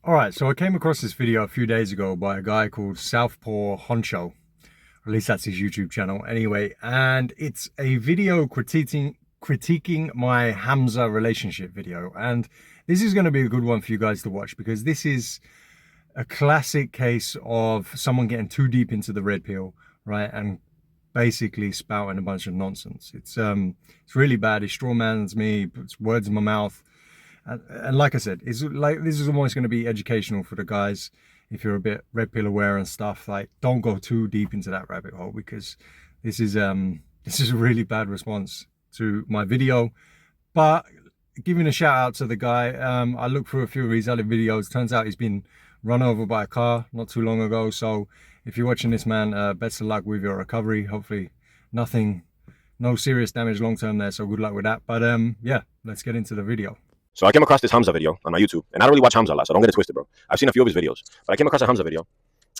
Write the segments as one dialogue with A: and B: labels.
A: All right, so I came across this video a few days ago by a guy called Southpaw Honcho. Or at least that's his YouTube channel. Anyway, and it's a video critiquing my Hamza relationship video. And this is going to be a good one for you guys to watch because this is a classic case of someone getting too deep into the red pill, right? And basically spouting a bunch of nonsense. It's really bad. He strawmans me, puts words in my mouth. And like I said, it's like this is almost going to be educational for the guys if you're a bit red pill aware and stuff. Like, don't go too deep into that rabbit hole because this is a really bad response to my video. But giving a shout out to the guy, I looked through a few of his other videos. Turns out he's been run over by a car not too long ago. So if you're watching this, man, best of luck with your recovery. Hopefully no serious damage long term there. So good luck with that. But yeah, let's get into the video.
B: So I came across this Hamza video on my YouTube, and I don't really watch Hamza a lot, so don't get it twisted, bro. I've seen a few of his videos, but I came across a Hamza video,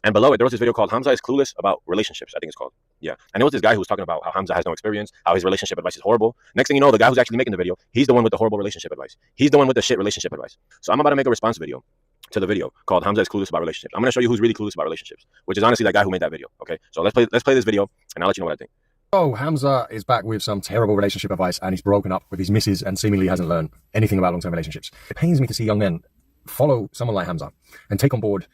B: and below it, there was this video called Hamza is Clueless About Relationships, I think it's called. Yeah. And it was this guy who was talking about how Hamza has no experience, how his relationship advice is horrible. Next thing you know, the guy who's actually making the video, he's the one with the horrible relationship advice. He's the one with the shit relationship advice. So I'm about to make a response video to the video called Hamza is Clueless About Relationships. I'm going to show you who's really clueless about relationships, which is honestly that guy who made that video, okay? So let's play this video, and I'll let you know what I think.
A: Oh, Hamza is back with some terrible relationship advice and he's broken up with his missus and seemingly hasn't learned anything about long-term relationships. It pains me to see young men follow someone like Hamza and take on board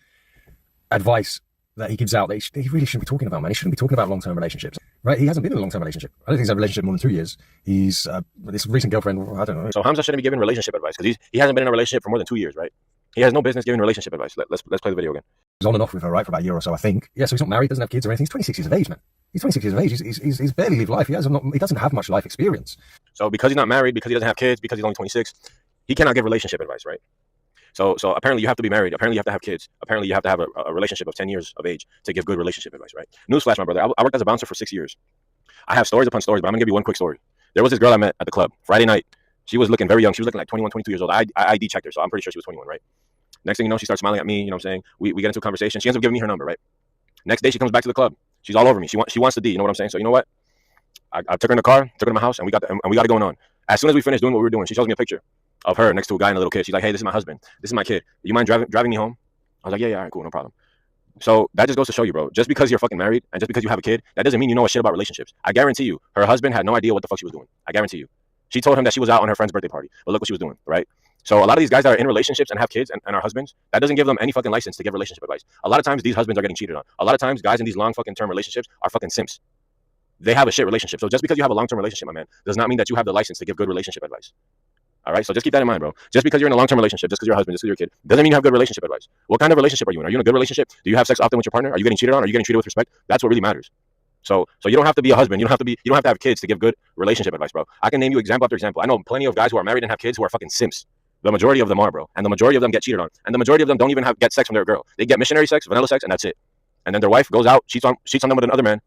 A: advice that he gives out that he really shouldn't be talking about, man. He shouldn't be talking about long-term relationships, right? He hasn't been in a long-term relationship. I don't think he's had a relationship more than 2 years. He's this recent girlfriend, I don't know.
B: So Hamza shouldn't be giving relationship advice because he hasn't been in a relationship for more than 2 years, right? He has no business giving relationship advice. Let's play the video again.
A: He's on and off with her, right, for about a year or so, I think. Yeah, so he's not married, doesn't have kids or anything. He's 26 years of age, man. He's 26 years of age. He's barely lived life. He doesn't have much life experience.
B: So because he's not married, because he doesn't have kids, because he's only 26, he cannot give relationship advice, right? So apparently you have to be married. Apparently you have to have kids. Apparently you have to have a relationship of 10 years of age to give good relationship advice, right? Newsflash, my brother. I worked as a bouncer for 6 years. I have stories upon stories, but I'm going to give you one quick story. There was this girl I met at the club Friday night. She was looking very young. She was looking like 21, 22 years old. I ID checked her, so I'm pretty sure she was 21, right? Next thing you know, she starts smiling at me. You know what I'm saying? We get into a conversation. She ends up giving me her number, right? Next day, she comes back to the club. She's all over me. She wants the D. You know what I'm saying? So you know what? I took her in the car, took her to my house, and we got it going on. As soon as we finished doing what we were doing, she shows me a picture of her next to a guy and a little kid. She's like, "Hey, this is my husband. This is my kid. Do you mind driving me home?" I was like, "Yeah, all right, cool, no problem." So that just goes to show you, bro. Just because you're fucking married and just because you have a kid, that doesn't mean you know a shit about relationships. I guarantee you, her husband had no idea what the fuck she was doing. I guarantee you. She told him that she was out on her friend's birthday party, but look what she was doing, right? So a lot of these guys that are in relationships and have kids and are husbands, that doesn't give them any fucking license to give relationship advice. A lot of times these husbands are getting cheated on. A lot of times guys in these long fucking term relationships are fucking simps. They have a shit relationship. So just because you have a long-term relationship, my man, does not mean that you have the license to give good relationship advice. All right, so just keep that in mind, bro. Just because you're in a long-term relationship, just because you're a husband, just because you're a kid, doesn't mean you have good relationship advice. What kind of relationship are you in? Are you in a good relationship? Do you have sex often with your partner? Are you getting cheated on? Are you getting treated with respect? That's what really matters. So you don't have to be a husband. You don't have to have kids to give good relationship advice, bro. I can name you example after example. I know plenty of guys who are married and have kids who are fucking simps. The majority of them are, bro. And the majority of them get cheated on. And the majority of them don't even get sex from their girl. They get missionary sex, vanilla sex, and that's it. And then their wife goes out, cheats on them with another man.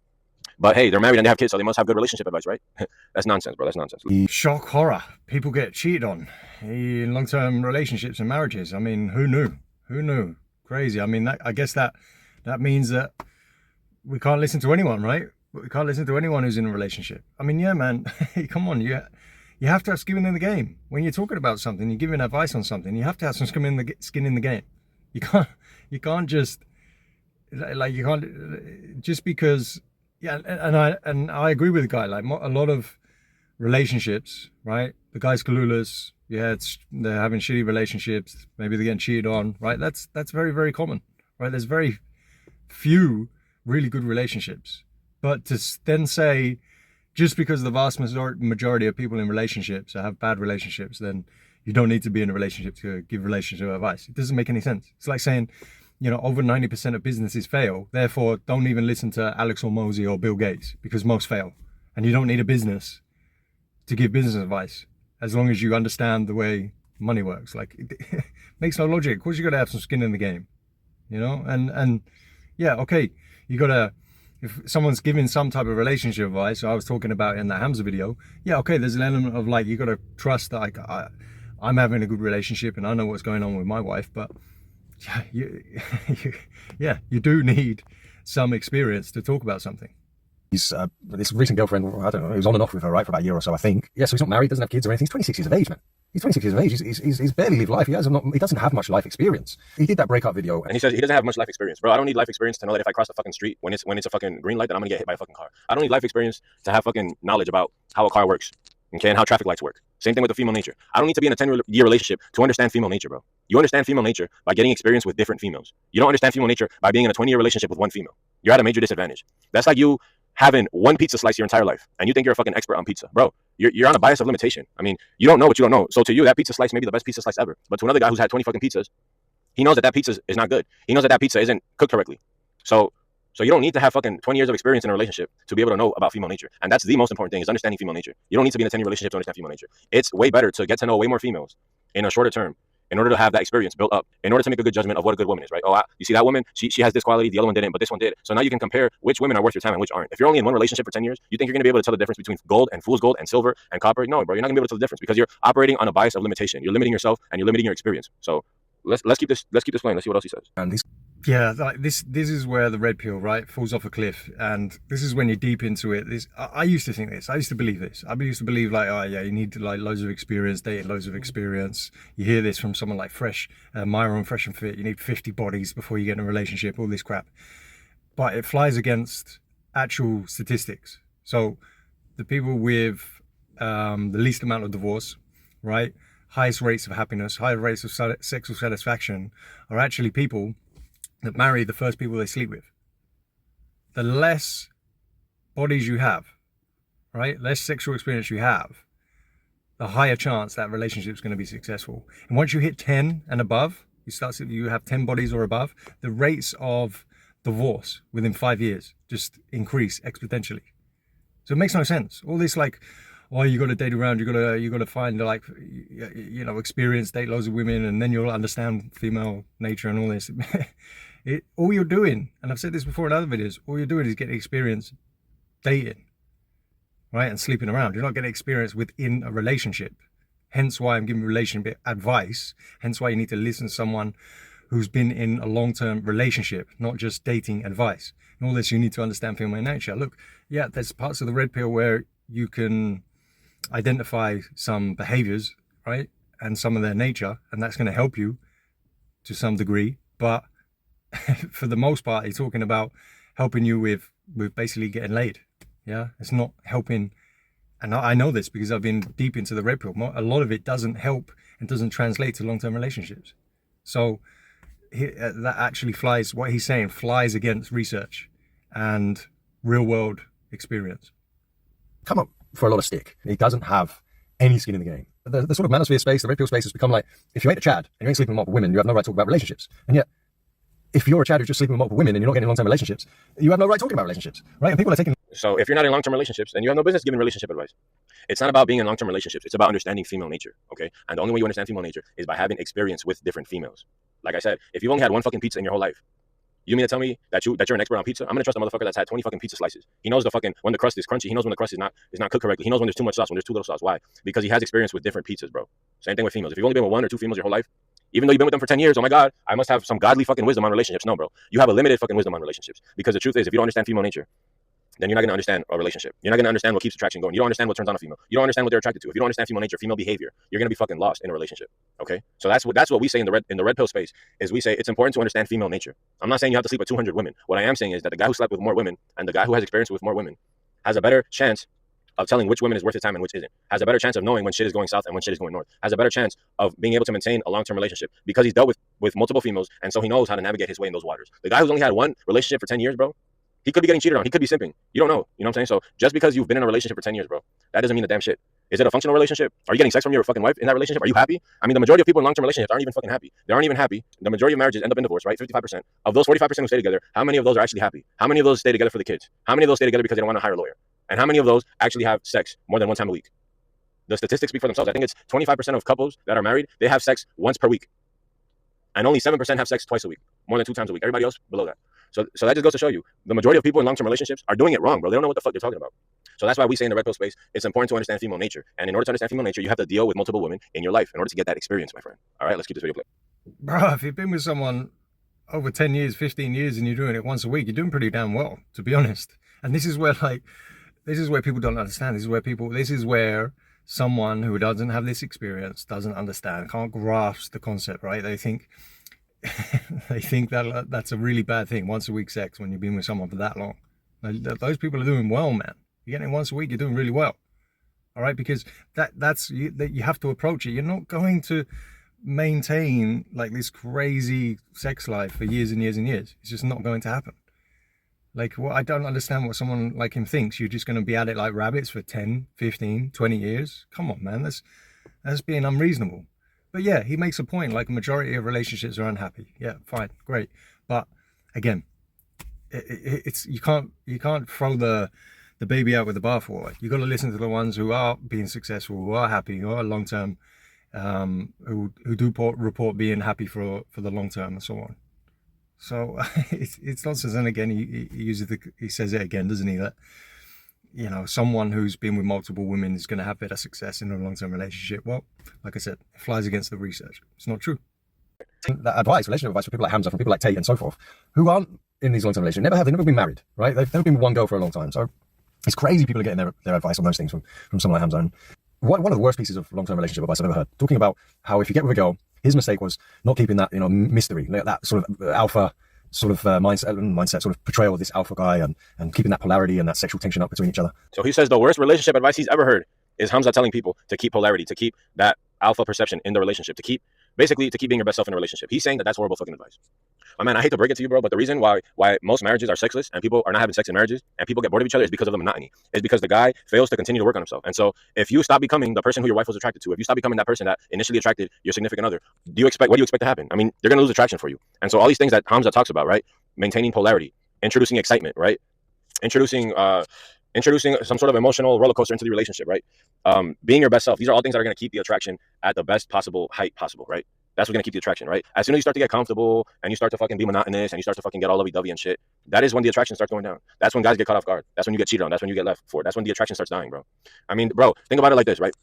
B: But hey, they're married and they have kids, so they must have good relationship advice, right? That's nonsense, bro. That's nonsense.
A: Shock horror. People get cheated on in long-term relationships and marriages. I mean, who knew? Who knew? Crazy. I mean, I guess that means that we can't listen to anyone, right? We can't listen to anyone who's in a relationship. I mean, yeah, man. Come on, you have to have skin in the game. When you're talking about something, you're giving advice on something, you have to have some skin in the game. You can't just because, yeah, and I agree with the guy. Like a lot of relationships, right? The guy's clueless. Yeah, they're having shitty relationships. Maybe they're getting cheated on, right? That's very, very common, right? There's very few really good relationships. But to then say, just because the vast majority of people in relationships have bad relationships, then you don't need to be in a relationship to give relationship advice. It doesn't make any sense. It's like saying, you know, over 90% of businesses fail. Therefore, don't even listen to Alex or Mosey or Bill Gates because most fail. And you don't need a business to give business advice as long as you understand the way money works. Like, it makes no logic. Of course, you got to have some skin in the game, you know? And yeah, okay, you got to... If someone's giving some type of relationship advice, so I was talking about in the Hamza video, yeah, okay, there's an element of like, you got to trust that I'm having a good relationship and I know what's going on with my wife, but yeah, you do need some experience to talk about something. He's this recent girlfriend, I don't know, he was on and off with her, right, for about a year or so, I think. Yeah, so he's not married, doesn't have kids or anything. He's 26 years of age, man. He's 26 years of age. He's barely lived life. He doesn't have much life experience. He did that breakup video.
B: And he says he doesn't have much life experience. Bro, I don't need life experience to know that if I cross the fucking street when it's a fucking green light, that I'm gonna get hit by a fucking car. I don't need life experience to have fucking knowledge about how a car works, okay, and how traffic lights work. Same thing with the female nature. I don't need to be in a 10-year relationship to understand female nature, bro. You understand female nature by getting experience with different females. You don't understand female nature by being in a 20-year relationship with one female. You're at a major disadvantage. That's like you having one pizza slice your entire life and you think you're a fucking expert on pizza. Bro, you're on a bias of limitation. I mean, you don't know what you don't know. So to you, that pizza slice may be the best pizza slice ever. But to another guy who's had 20 fucking pizzas, he knows that pizza is not good. He knows that pizza isn't cooked correctly. So you don't need to have fucking 20 years of experience in a relationship to be able to know about female nature. And that's the most important thing, is understanding female nature. You don't need to be in a 10-year relationship to understand female nature. It's way better to get to know way more females in a shorter term in order to have that experience built up, in order to make a good judgment of what a good woman is, right? Oh, you see that woman, she has this quality, the other one didn't, but this one did. So now you can compare which women are worth your time and which aren't. If you're only in one relationship for 10 years, you think you're going to be able to tell the difference between gold and fool's gold and silver and copper? No, bro, you're not going to be able to tell the difference because you're operating on a bias of limitation. You're limiting yourself and you're limiting your experience. So let's keep this playing. Let's see what else he says.
A: And this is where the red pill, right, falls off a cliff, and this is when you're deep into it. I used to think this. I used to believe this. I used to believe like, oh yeah, you need like loads of experience, dating loads of experience. You hear this from someone like Myra on Fresh and Fit. You need 50 bodies before you get in a relationship. All this crap, but it flies against actual statistics. So the people with the least amount of divorce, right, highest rates of happiness, higher rates of sexual satisfaction, are actually people that marry the first people they sleep with. The less bodies you have, right, less sexual experience you have, the higher chance that relationship is going to be successful. And once you hit 10 and above, you have 10 bodies or above, the rates of divorce within 5 years just increase exponentially. So it makes no sense. All this like, oh, you got to date around, you got to find like, you know, experience, date loads of women, and then you'll understand female nature and all this. All you're doing, and I've said this before in other videos, all you're doing is getting experience dating, right, and sleeping around. You're not getting experience within a relationship. Hence why I'm giving relationship advice. Hence why you need to listen to someone who's been in a long-term relationship, not just dating advice. And all this, you need to understand female nature. Look, yeah, there's parts of the red pill where you can identify some behaviors, right, and some of their nature, and that's going to help you to some degree. But for the most part, he's talking about helping you with basically getting laid. Yeah, it's not helping. And I know this because I've been deep into the red pill. A lot of it doesn't help and doesn't translate to long-term relationships. So that actually what he's saying flies against research and real-world experience. Come up for a lot of stick. He doesn't have any skin in the game. The sort of manosphere space, the red pill space has become like, if you ain't a Chad and you ain't sleeping with multiple women, you have no right to talk about relationships. And yet, if you're a Chad who's just sleeping with multiple women and you're not getting long-term relationships, you have no right talking about relationships, right? And people are taking...
B: So if you're not in long-term relationships, then you have no business giving relationship advice. It's not about being in long-term relationships. It's about understanding female nature, okay? And the only way you understand female nature is by having experience with different females. Like I said, if you've only had one fucking pizza in your whole life, you mean to tell me that you're an expert on pizza? I'm gonna trust a motherfucker that's had 20 fucking pizza slices. He knows when the crust is crunchy. He knows when the crust is not cooked correctly. He knows when there's too much sauce, when there's too little sauce. Why? Because he has experience with different pizzas, bro. Same thing with females. If you've only been with one or two females your whole life, even though you've been with them for 10 years, oh my God, I must have some godly fucking wisdom on relationships. No, bro. You have a limited fucking wisdom on relationships. Because the truth is, if you don't understand female nature, then you're not going to understand a relationship. You're not going to understand what keeps attraction going. You don't understand what turns on a female. You don't understand what they're attracted to. If you don't understand female nature, female behavior, you're going to be fucking lost in a relationship. Okay? So that's what we say in the red pill space, is we say it's important to understand female nature. I'm not saying you have to sleep with 200 women. What I am saying is that the guy who slept with more women and the guy who has experience with more women has a better chance of telling which woman is worth his time and which isn't. Has a better chance of knowing when shit is going south and when shit is going north. Has a better chance of being able to maintain a long-term relationship because he's dealt with multiple females, and so he knows how to navigate his way in those waters. The guy who's only had one relationship for 10 years, bro, he could be getting cheated on. He could be simping. You don't know. You know what I'm saying? So just because you've been in a relationship for 10 years, bro, that doesn't mean a damn shit. Is it a functional relationship? Are you getting sex from your fucking wife in that relationship? Are you happy? I mean, the majority of people in long-term relationships aren't even fucking happy. They aren't even happy. The majority of marriages end up in divorce, right? 55%. Of those 45% who stay together, how many of those are actually happy? How many of those stay together for the kids? How many of those stay together because they don't want to hire a lawyer? And how many of those actually have sex more than one time a week? The statistics speak for themselves. I think it's 25% of couples that are married, they have sex once per week. And only 7% have sex twice a week, more than 2 times a week. Everybody else below that. So that just goes to show you, the majority of people in long-term relationships are doing it wrong, bro. They don't know what the fuck they're talking about. So that's why we say in the red pill space, it's important to understand female nature. And in order to understand female nature, you have to deal with multiple women in your life in order to get that experience, my friend. All right, let's keep this video playing.
A: Bro, if you've been with someone over 10 years, 15 years, and you're doing it once a week, you're doing pretty damn well, to be honest. And this is where people don't understand. This is where someone who doesn't have this experience, doesn't understand, can't grasp the concept, right? They think they think that that's a really bad thing, once a week sex when you've been with someone for that long. Those people are doing well, man. You're getting it once a week, you're doing really well. All right, because that's you have to approach it. You're not going to maintain like this crazy sex life for years and years and years. It's just not going to happen. Like, I don't understand what someone like him thinks. You're just going to be at it like rabbits for 10, 15, 20 years. Come on, man. That's being unreasonable. But yeah, he makes a point. Like, a majority of relationships are unhappy. Yeah, fine, great. But again, it's you can't throw the baby out with the bathwater. You got to listen to the ones who are being successful, who are happy, who are long term, who do report being happy for the long term and so on. So it's nonsense. And again, he says it again, doesn't he? That, you know, someone who's been with multiple women is going to have better success in a long-term relationship. Well, like I said, it flies against the research. It's not true. That advice, relationship advice, from people like Hamza, from people like Tate, and so forth, who aren't in these long-term relationships, they've never been married, right? They've never been with one girl for a long time. So it's crazy people are getting their advice on those things from someone like Hamza. And one of the worst pieces of long-term relationship advice I've ever heard, talking about how if you get with a girl, his mistake was not keeping that, you know, mystery, that sort of alpha sort of mindset, sort of portrayal of this alpha guy, and keeping that polarity and that sexual tension up between each other.
B: So he says the worst relationship advice he's ever heard is Hamza telling people to keep polarity, to keep that alpha perception in the relationship, to keep being your best self in a relationship. He's saying that that's horrible fucking advice. My man, I hate to break it to you, bro, but the reason why most marriages are sexless and people are not having sex in marriages and people get bored of each other is because of the monotony. It's because the guy fails to continue to work on himself. And so if you stop becoming the person who your wife was attracted to, if you stop becoming that person that initially attracted your significant other, what do you expect to happen? I mean, they're going to lose attraction for you. And so all these things that Hamza talks about, right? Maintaining polarity, introducing excitement, right? Introducing some sort of emotional roller coaster into the relationship, right? Being your best self. These are all things that are going to keep the attraction at the best possible height possible, right? That's what's going to keep the attraction, right? As soon as you start to get comfortable and you start to fucking be monotonous and you start to fucking get all lovey-dovey and shit, that is when the attraction starts going down. That's when guys get caught off guard. That's when you get cheated on. That's when you get left for. That's when the attraction starts dying, bro. I mean, bro, think about it like this, right?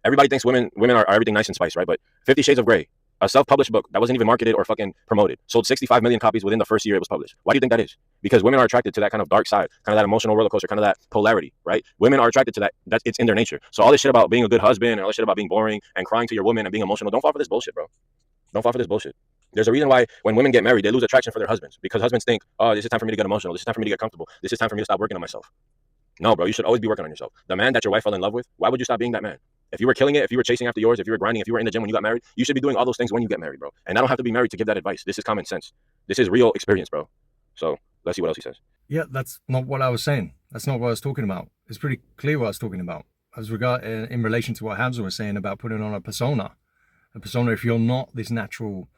B: Everybody thinks women are everything nice and spice, right? But 50 Shades of Grey, a self-published book that wasn't even marketed or fucking promoted, sold 65 million copies within the first year it was published. Why do you think that is? Because women are attracted to that kind of dark side, kind of that emotional roller coaster, kind of that polarity, right? Women are attracted to that. It's in their nature. So all this shit about being a good husband and all this shit about being boring and crying to your woman and being emotional, don't fall for this bullshit, bro. Don't fall for this bullshit. There's a reason why when women get married, they lose attraction for their husbands, because husbands think, oh, this is time for me to get emotional. This is time for me to get comfortable. This is time for me to stop working on myself. No, bro, you should always be working on yourself. The man that your wife fell in love with, why would you stop being that man? If you were killing it, if you were chasing after yours, if you were grinding, if you were in the gym when you got married, you should be doing all those things when you get married, bro. And I don't have to be married to give that advice. This is common sense. This is real experience, bro. So let's see what else he says.
A: Yeah, that's not what I was saying. That's not what I was talking about. It's pretty clear what I was talking about. As in relation to what Hamza was saying about putting on a persona. A persona, if you're not this natural,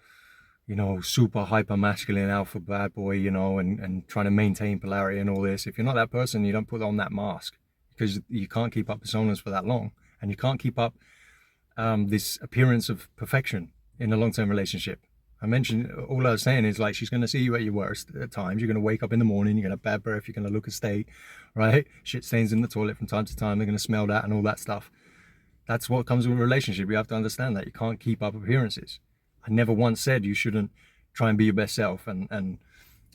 A: you know, super hyper masculine alpha bad boy, you know, and trying to maintain polarity and all this, if you're not that person, you don't put on that mask, because you can't keep up personas for that long, and you can't keep up this appearance of perfection in a long-term relationship. I mentioned, all I was saying is, like, she's going to see you at your worst at times. You're going to wake up in the morning, you're going to have bad breath, you're going to look a state, right? Shit stains in the toilet from time to time, they're going to smell that and all that stuff. That's what comes with a relationship. You have to understand that you can't keep up appearances. I never once said you shouldn't try and be your best self and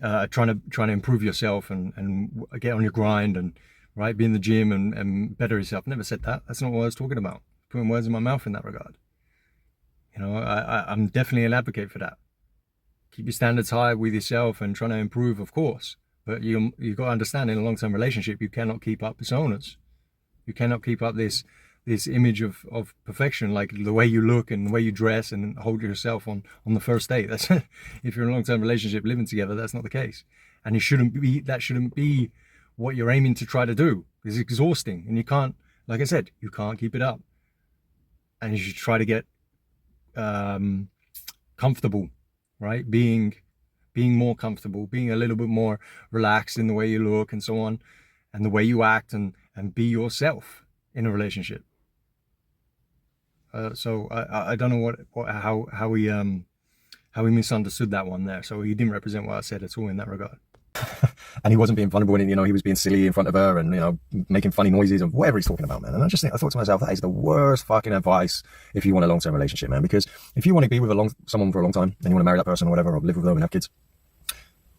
A: trying to improve yourself and get on your grind and, right, be in the gym and better yourself. Never said that. That's not what I was talking about. Putting words in my mouth in that regard. You know, I'm definitely an advocate for that. Keep your standards high with yourself and trying to improve, of course. But you've got to understand, in a long-term relationship, you cannot keep up personas. You cannot keep up this image of perfection, like the way you look and the way you dress and hold yourself on the first date. That's if you're in a long-term relationship living together, that's not the case. And that shouldn't be what you're aiming to try to do. It's exhausting, and you can't, like I said, you can't keep it up. And you should try to get comfortable, right? Being more comfortable, being a little bit more relaxed in the way you look and so on, and the way you act, and be yourself in a relationship. So I don't know how he misunderstood that one there. So he didn't represent what I said at all in that regard. And he wasn't being vulnerable, and, you know, he was being silly in front of her and, you know, making funny noises and whatever he's talking about, man. And I thought to myself, that is the worst fucking advice if you want a long-term relationship, man. Because if you want to be with someone for a long time and you want to marry that person or whatever, or live with them and have kids,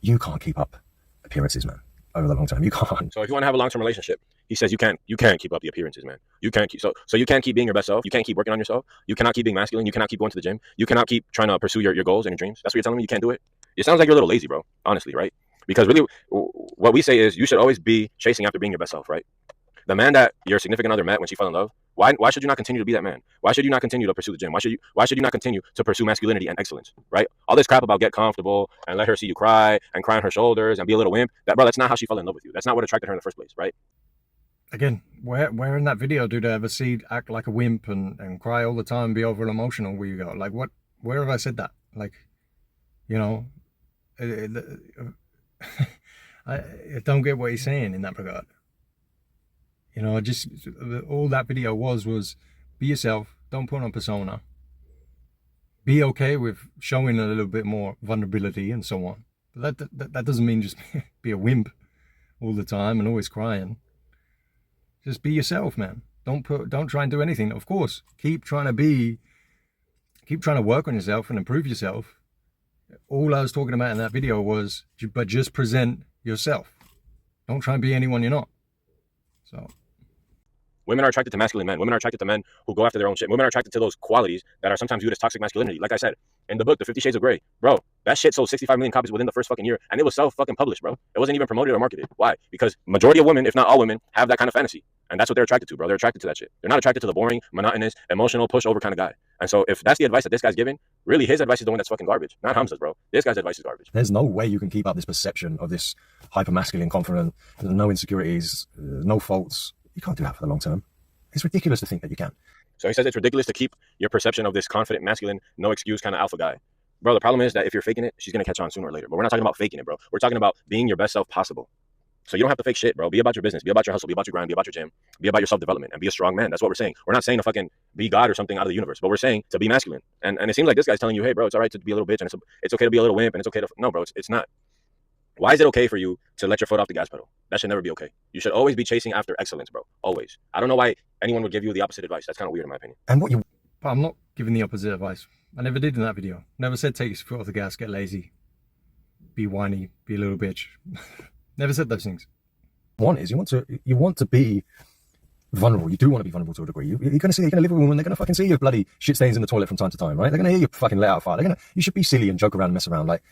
A: you can't keep up appearances, man. over the long term. You can't.
B: So if you want to have a long-term relationship, he says you can't keep up the appearances, man. You can't keep so you can't keep being your best self. You can't keep working on yourself. You cannot keep being masculine. You cannot keep going to the gym. You cannot keep trying to pursue your goals and your dreams. That's what you're telling me. You can't do it. It sounds like you're a little lazy, bro. Honestly, right? Because really, what we say is you should always be chasing after being your best self, right? The man that your significant other met when she fell in love, why should you not continue to be that man? Why should you not continue to pursue the gym? Why should you not continue to pursue masculinity and excellence, right? All this crap about get comfortable and let her see you cry and cry on her shoulders and be a little wimp, that's not how she fell in love with you. That's not what attracted her in the first place, right?
A: Again, where in that video do they ever see act like a wimp and cry all the time and be over emotional where you go? Like, where have I said that? Like, you know, I don't get what he's saying in that regard. You know, just all that video was be yourself, don't put on a persona, be okay with showing a little bit more vulnerability and so on. But that doesn't mean just be a wimp all the time and always crying. Just be yourself, man. Don't try and do anything. Of course, keep trying to work on yourself and improve yourself. All I was talking about in that video was, but just present yourself. Don't try and be anyone you're not. So.
B: Women are attracted to masculine men. Women are attracted to men who go after their own shit. Women are attracted to those qualities that are sometimes viewed as toxic masculinity. Like I said, in the book, The 50 Shades of Grey, bro, that shit sold 65 million copies within the first fucking year. And it was self-fucking-published, bro. It wasn't even promoted or marketed. Why? Because majority of women, if not all women, have that kind of fantasy. And that's what they're attracted to, bro. They're attracted to that shit. They're not attracted to the boring, monotonous, emotional, pushover kind of guy. And so if that's the advice that this guy's giving, really his advice is the one that's fucking garbage. Not Hamza's, bro. This guy's advice is garbage.
A: There's no way you can keep up this perception of this hyper-masculine, confident, no insecurities, no faults. You can't do that for the long term. It's ridiculous to think that you can.
B: So he says it's ridiculous to keep your perception of this confident, masculine, no excuse kind of alpha guy. Bro, the problem is that if you're faking it, she's going to catch on sooner or later. But we're not talking about faking it, bro. We're talking about being your best self possible. So you don't have to fake shit, bro. Be about your business. Be about your hustle. Be about your grind. Be about your gym. Be about your self-development and be a strong man. That's what we're saying. We're not saying to fucking be God or something out of the universe, but we're saying to be masculine. And it seems like this guy's telling you, hey, bro, it's all right to be a little bitch and it's okay to be a little wimp and it's okay to... No, bro, it's not. Why is it okay for you to let your foot off the gas pedal? That should never be okay. You should always be chasing after excellence, bro. Always. I don't know why anyone would give you the opposite advice. That's kind of weird in my opinion.
A: But I'm not giving the opposite advice. I never did in that video. Never said take your foot off the gas, get lazy, be whiny, be a little bitch. Never said those things. You want to be vulnerable. You do want to be vulnerable to a degree. You're going to live with a woman. They're going to fucking see your bloody shit stains in the toilet from time to time, right? They're going to hear you fucking let out fire. You should be silly and joke around and mess around. Like,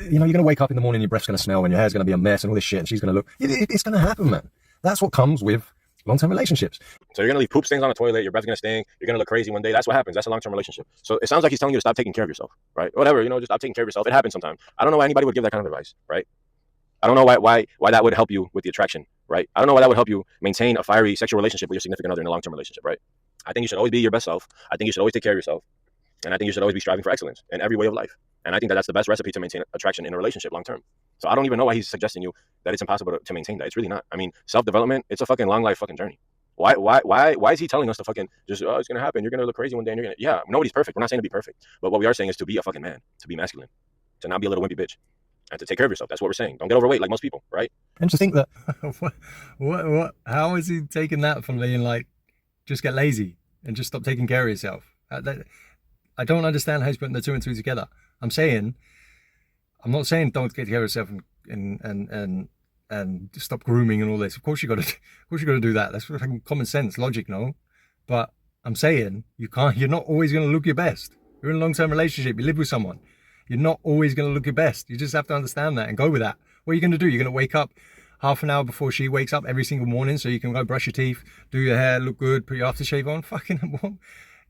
A: you know, you're going to wake up in the morning, your breath's going to smell and your hair's going to be a mess and all this shit, and she's going to look. It's going to happen, man. That's what comes with long-term relationships.
B: So you're going to leave poop stains on the toilet, your breath's going to stink, you're going to look crazy one day. That's what happens. That's a long-term relationship. So it sounds like he's telling you to stop taking care of yourself, right? Whatever, you know, just stop taking care of yourself. It happens sometimes. I don't know why anybody would give that kind of advice, right? I don't know why that would help you with the attraction, right? I don't know why that would help you maintain a fiery sexual relationship with your significant other in a long-term relationship, right? I think you should always be your best self. I think you should always take care of yourself. And I think you should always be striving for excellence in every way of life. And I think that's the best recipe to maintain attraction in a relationship long term. So I don't even know why he's suggesting you that it's impossible to maintain that. It's really not. I mean, self-development, it's a fucking long life fucking journey. Why is he telling us to fucking just, oh, it's going to happen. You're going to look crazy one day and you're going to, yeah, nobody's perfect. We're not saying to be perfect. But what we are saying is to be a fucking man, to be masculine, to not be a little wimpy bitch, and to take care of yourself. That's what we're saying. Don't get overweight like most people, right?
A: And to think that, what, how is he taking that from being like, just get lazy and just stop taking care of yourself? I don't understand how he's putting the two and two together. I'm not saying don't get care of yourself and stop grooming and all this. Of course you got to do that. That's common sense, logic, no. But I'm saying you're not always going to look your best. You're in a long-term relationship. You live with someone. You're not always going to look your best. You just have to understand that and go with that. What are you going to do? You're going to wake up half an hour before she wakes up every single morning so you can go brush your teeth, do your hair, look good, put your aftershave on. Fucking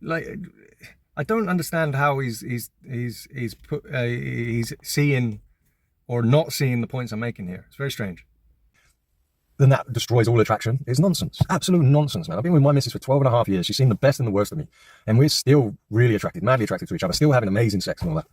A: like, I don't understand how he's seeing or not seeing the points I'm making here. It's very strange. Then that destroys all attraction. It's nonsense. Absolute nonsense, man. I've been with my missus for 12 and a half years. She's seen the best and the worst of me. And we're still really attracted, madly attracted to each other, still having amazing sex and all that.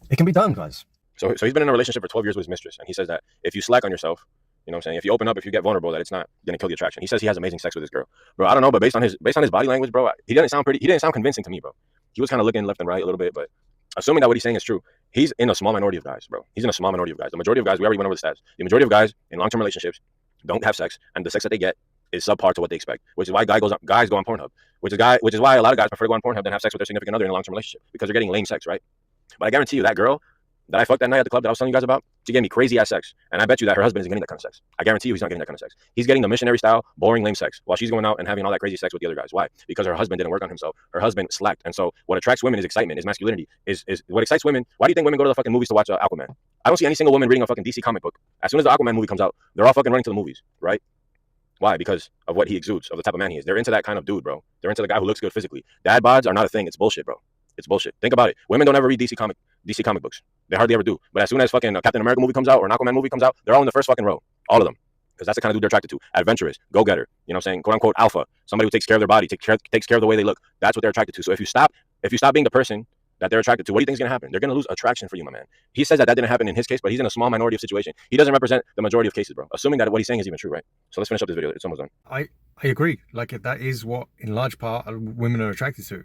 A: It can be done, guys.
B: So he's been in a relationship for 12 years with his mistress. And he says that if you slack on yourself, you know what I'm saying? If you open up, if you get vulnerable, that it's not going to kill the attraction. He says he has amazing sex with this girl. Bro, I don't know, but based on his body language, bro, he didn't sound convincing to me, bro. He was kind of looking left and right a little bit, but assuming that what he's saying is true, he's in a small minority of guys, bro. He's in a small minority of guys. The majority of guys, we already went over the stats. The majority of guys in long-term relationships don't have sex, and the sex that they get is subpar to what they expect, which is why guys go on Pornhub, which is why a lot of guys prefer to go on Pornhub than have sex with their significant other in a long-term relationship, because they're getting lame sex, right? But I guarantee you that girl that I fucked that night at the club that I was telling you guys about, She gave me crazy ass sex, and I bet you that her husband isn't getting that kind of sex. I guarantee you he's not getting that kind of sex. He's getting the missionary style, boring, lame sex, while she's going out and having all that crazy sex with the other guys. Why? Because her husband didn't work on himself. Her husband slacked, and so what attracts women is excitement, is masculinity, is what excites women. Why do you think women go to the fucking movies to watch Aquaman? I don't see any single woman reading a fucking DC comic book. As soon as the Aquaman movie comes out, they're all fucking running to the movies, right? Why? Because of what he exudes, of the type of man he is. They're into that kind of dude, bro. They're into the guy who looks good physically. Dad bods are not a thing. It's bullshit, bro. It's bullshit. Think about it. Women don't ever read DC comic books. They hardly ever do. But as soon as fucking a Captain America movie comes out or an Aquaman movie comes out, they're all in the first fucking row. All of them. Because that's the kind of dude they're attracted to. Adventurous, go-getter, you know what I'm saying? Quote unquote alpha. Somebody who takes care of their body, takes care of the way they look. That's what they're attracted to. So if you stop being the person that they're attracted to, what do you think is gonna happen? They're gonna lose attraction for you, my man. He says that didn't happen in his case, but he's in a small minority of situation. He doesn't represent the majority of cases, bro. Assuming that what he's saying is even true, right? So let's finish up this video. It's almost done.
A: I agree. Like, that is what, in large part, women are attracted to.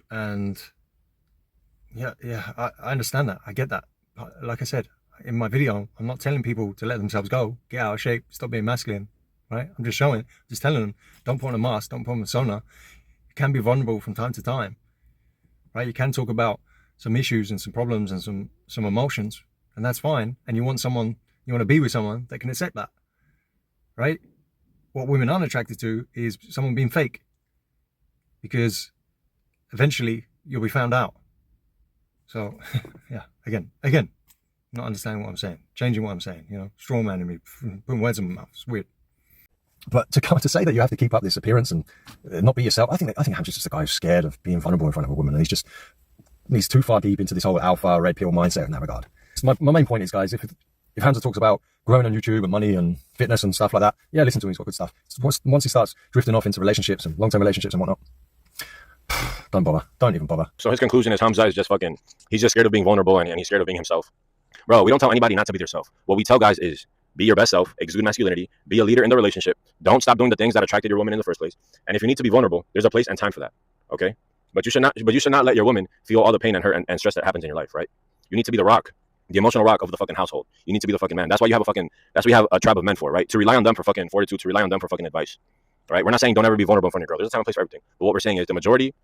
A: And yeah, I understand that. I get that. Like I said, in my video, I'm not telling people to let themselves go, get out of shape, stop being masculine, right? I'm just telling them, don't put on a mask, don't put on a persona. You can be vulnerable from time to time, right? You can talk about some issues and some problems and some emotions, and that's fine. And you want to be with someone that can accept that, right? What women aren't attracted to is someone being fake, because eventually you'll be found out. So yeah, again, not understanding what I'm saying, changing what I'm saying, straw manning me, putting words in my mouth. It's weird. But to say that you have to keep up this appearance and not be yourself, I think Hamza's just a guy who's scared of being vulnerable in front of a woman, and he's too far deep into this whole alpha red pill mindset in that regard. So my main point is, guys, if Hamza talks about growing on YouTube and money and fitness and stuff like that, yeah, listen to him, he's got good stuff. Once he starts drifting off into relationships and long-term relationships and whatnot, don't even bother.
B: So his conclusion is Hamza is just fucking, he's just scared of being vulnerable and he's scared of being himself. Bro, we don't tell anybody not to be themselves. What we tell guys is be your best self, exude masculinity, be a leader in the relationship. Don't stop doing the things that attracted your woman in the first place. And if you need to be vulnerable, there's a place and time for that. Okay? But you should not let your woman feel all the pain and hurt and stress that happens in your life, right? You need to be the rock, the emotional rock of the fucking household. You need to be the fucking man. That's why you have a tribe of men for, right? To rely on them for fucking fortitude, to rely on them for fucking advice. Right? We're not saying don't ever be vulnerable in front of your girl. There's a time and place for everything. But what we're saying is the majority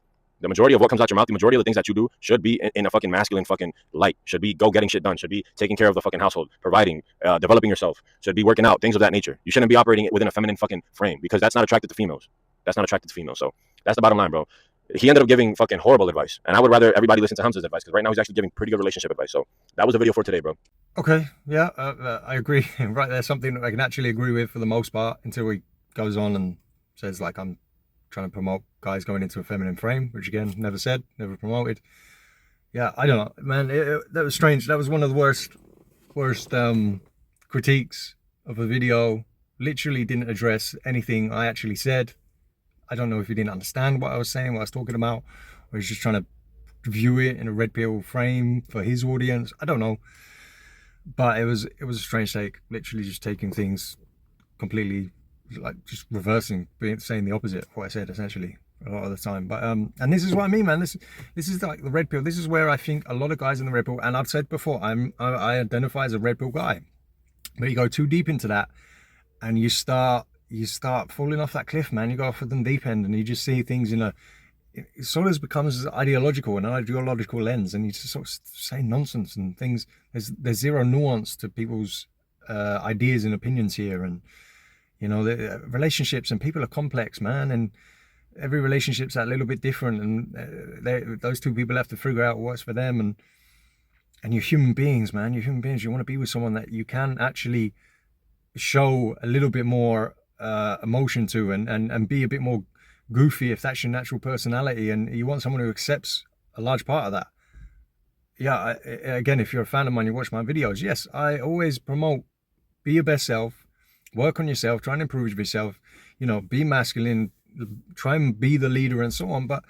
B: of what comes out your mouth, the majority of the things that you do should be in a fucking masculine fucking light, should be go getting shit done, should be taking care of the fucking household, providing, developing yourself, should be working out, things of that nature. You shouldn't be operating within a feminine fucking frame, because that's not attracted to females. So that's the bottom line, bro. He ended up giving fucking horrible advice, and I would rather everybody listen to Hamza's advice, because right now he's actually giving pretty good relationship advice. So that was the video for today, bro.
A: Okay, yeah, I agree. Right, there's something that I can actually agree with for the most part, until he goes on and says, like, I'm trying to promote guys going into a feminine frame, which again, never said, never promoted. Yeah, I don't know, man. That was strange. That was one of the worst critiques of a video. Literally didn't address anything I actually said. I don't know if he didn't understand what I was saying, what I was talking about, or he's just trying to view it in a red pill frame for his audience. I don't know, but it was a strange take. Literally just taking things completely, like, just reversing, saying the opposite of what I said essentially a lot of the time. But and this is what I mean, man. This is like the red pill. This is where I think a lot of guys in the red pill, and I've said before, I identify as a red pill guy, but you go too deep into that and you start falling off that cliff, man. You go off at the deep end and you just see things it sort of becomes ideological, an ideological lens, and you just sort of say nonsense and things. There's zero nuance to people's ideas and opinions here. And the relationships and people are complex, man, and every relationship's a little bit different, and those two people have to figure out what's for them. And you're human beings, man. You're human beings. You want to be with someone that you can actually show a little bit more emotion to, and be a bit more goofy if that's your natural personality, and you want someone who accepts a large part of that. Yeah, again, if you're a fan of mine, you watch my videos, yes, I always promote be your best self, work on yourself, try and improve yourself, be masculine, try and be the leader and so on, but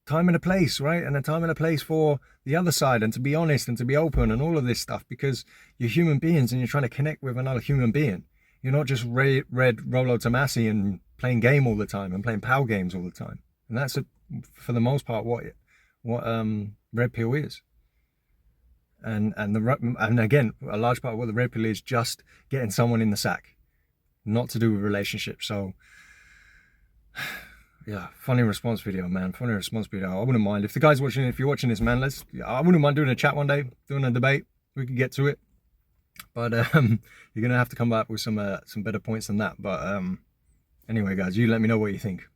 A: time and a place, right? And a time and a place for the other side, and to be honest and to be open and all of this stuff, because you're human beings and you're trying to connect with another human being. You're not just red Rolo Tomasi and playing game all the time and playing PAL games all the time. And that's for the most part what red pill is. And again, a large part of what the red pill is just getting someone in the sack, not to do with relationships. So yeah, funny response video, man. Funny response video. I wouldn't mind if the guys watching, if you're watching this, man, I wouldn't mind doing a chat one day, doing a debate. We could get to it. But you're gonna have to come back with some better points than that. But anyway, guys, you let me know what you think.